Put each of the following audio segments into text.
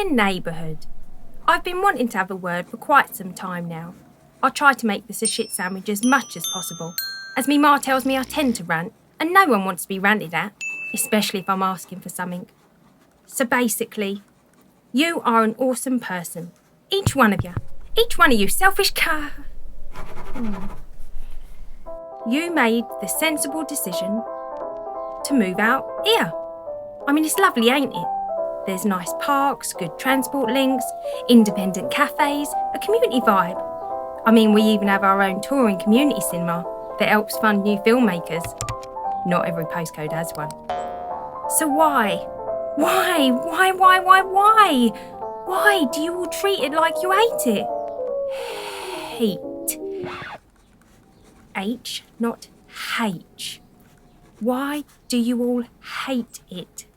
morning, neighbourhood. I've been wanting to have a word for quite some time now. I'll try to make this a shit sandwich as much as possible, as me ma tells me I tend to rant, and no one wants to be ranted at, especially if I'm asking for something. So basically, you are an awesome person. Each one of you selfish You made the sensible decision to move out here. I mean, it's lovely, ain't it? There's nice parks, good transport links, independent cafes, a community vibe. I mean, we even have our own touring community cinema that helps fund new filmmakers. Not every postcode has one. So why? Why do you all treat it like you hate it? Hate. H, not H. Why do you all hate it?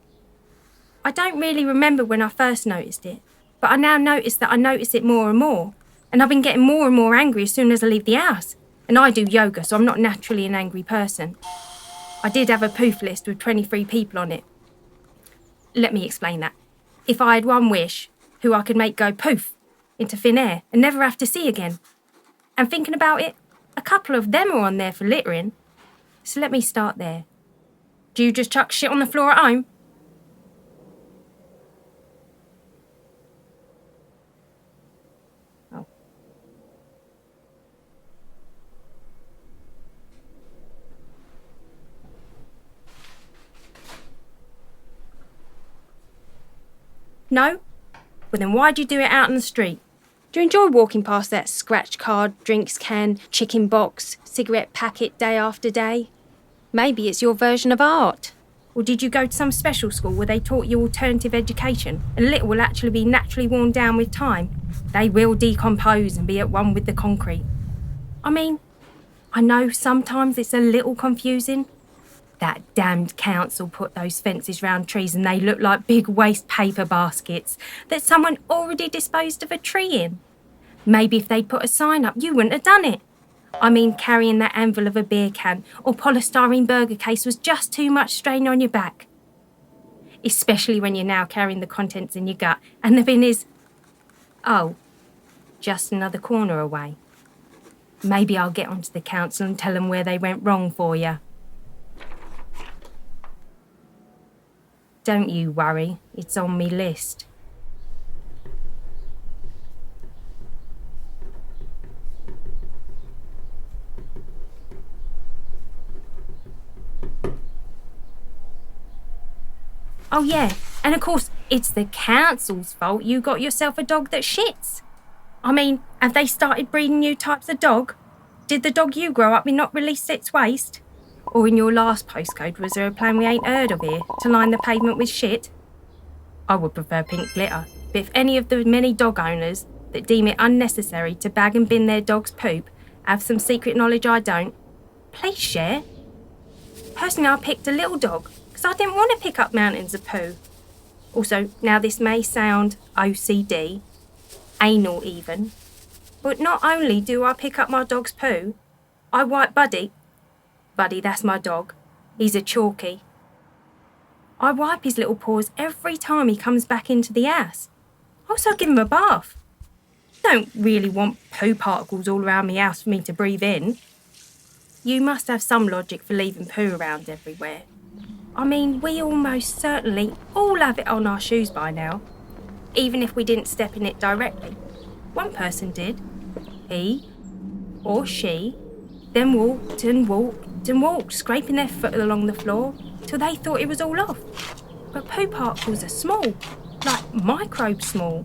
I don't really remember when I first noticed it, but I now notice that I notice it more and more, and I've been getting more and more angry as soon as I leave the house. And I do yoga, so I'm not naturally an angry person. I did have a poof list with 23 people on it. Let me explain that. If I had one wish, who I could make go poof into thin air and never have to see again. And thinking about it, a couple of them are on there for littering. So let me start there. Do you just chuck shit on the floor at home? Oh. No? Well then why'd you do it out in the street? Do you enjoy walking past that scratch card, drinks can, chicken box, cigarette packet day after day? Maybe it's your version of art. Or did you go to some special school where they taught you alternative education and little will actually be naturally worn down with time? They will decompose and be at one with the concrete. I mean, I know sometimes it's a little confusing. That damned council put those fences round trees and they look like big waste paper baskets that someone already disposed of a tree in. Maybe if they'd put a sign up, you wouldn't have done it. I mean, carrying that anvil of a beer can or polystyrene burger case was just too much strain on your back. Especially when you're now carrying the contents in your gut and the bin is, oh, just another corner away. Maybe I'll get onto the council and tell them where they went wrong for you. Don't you worry, it's on me list. Oh yeah, and of course, it's the council's fault you got yourself a dog that shits. I mean, have they started breeding new types of dog? Did the dog you grow up with not release its waste? Or in your last postcode, was there a plan we ain't heard of here to line the pavement with shit? I would prefer pink glitter, but if any of the many dog owners that deem it unnecessary to bag and bin their dog's poop have some secret knowledge I don't, please share. Personally, I picked a little dog because I didn't want to pick up mountains of poo. Also, now this may sound OCD, anal even, but not only do I pick up my dog's poo, I wipe Buddy, that's my dog. He's a chalky. I wipe his little paws every time he comes back into the house. I also give him a bath. Don't really want poo particles all around my house for me to breathe in. You must have some logic for leaving poo around everywhere. I mean, we almost certainly all have it on our shoes by now, even if we didn't step in it directly. One person did. He or she then walked and walked, scraping their foot along the floor till they thought it was all off. But poo particles are small, like microbes small.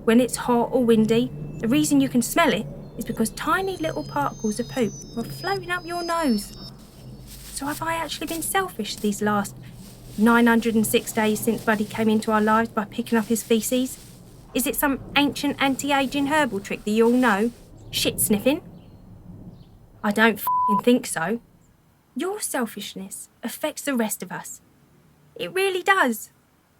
When it's hot or windy, the reason you can smell it is because tiny little particles of poop are floating up your nose. So have I actually been selfish these last 906 days since Buddy came into our lives by picking up his faeces? Is it some ancient anti-aging herbal trick that you all know? Shit sniffing? I don't f***ing think so. Your selfishness affects the rest of us. It really does.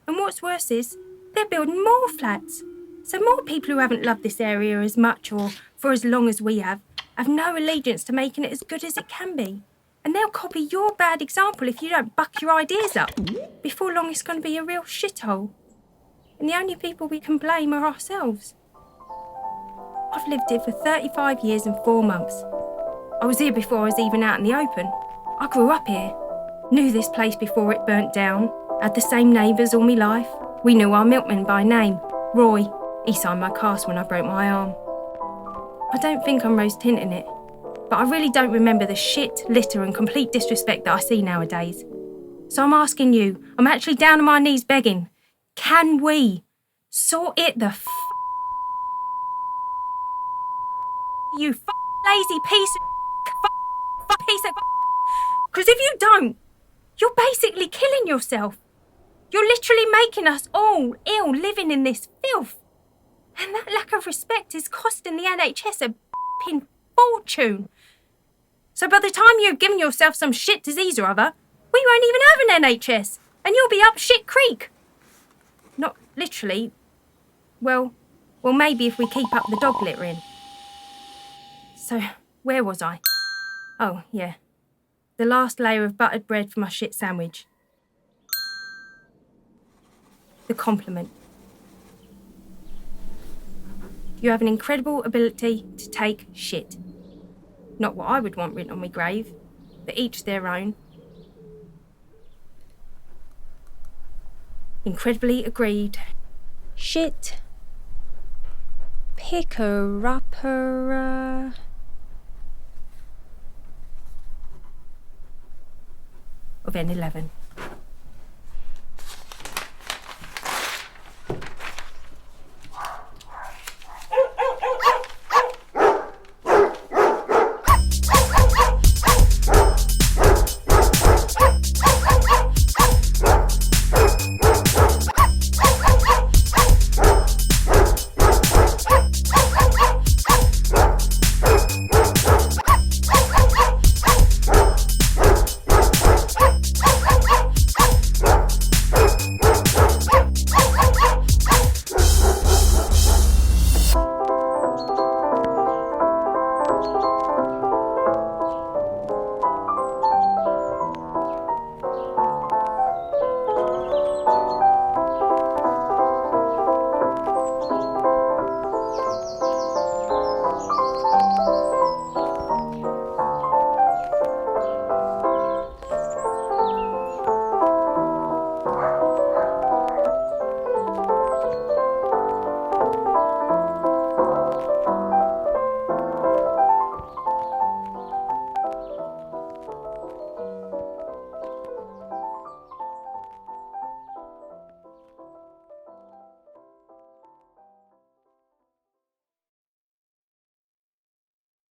And what's worse is, they're building more flats. So more people who haven't loved this area as much or for as long as we have no allegiance to making it as good as it can be. And they'll copy your bad example if you don't buck your ideas up. Before long, it's going to be a real shithole. And the only people we can blame are ourselves. I've lived here for 35 years and 4 months. I was here before I was even out in the open. I grew up here. Knew this place before it burnt down. Had the same neighbours all my life. We knew our milkman by name, Roy. He signed my cast when I broke my arm. I don't think I'm rose tinting it, but I really don't remember the shit, litter and complete disrespect that I see nowadays. So I'm asking you, I'm actually down on my knees begging, can we sort it the you lazy piece of piece of. Because if you don't, you're basically killing yourself. You're literally making us all ill living in this filth. And that lack of respect is costing the NHS a f***ing fortune. So by the time you've given yourself some shit disease or other, we won't even have an NHS, and you'll be up shit creek. Not literally. Well, maybe if we keep up the dog littering. So, where was I? Oh, yeah. The last layer of buttered bread for my shit sandwich. The compliment. You have an incredible ability to take shit. Not what I would want written on my grave, but each their own. Incredibly agreed. Shit. Picker-upper. Of N11.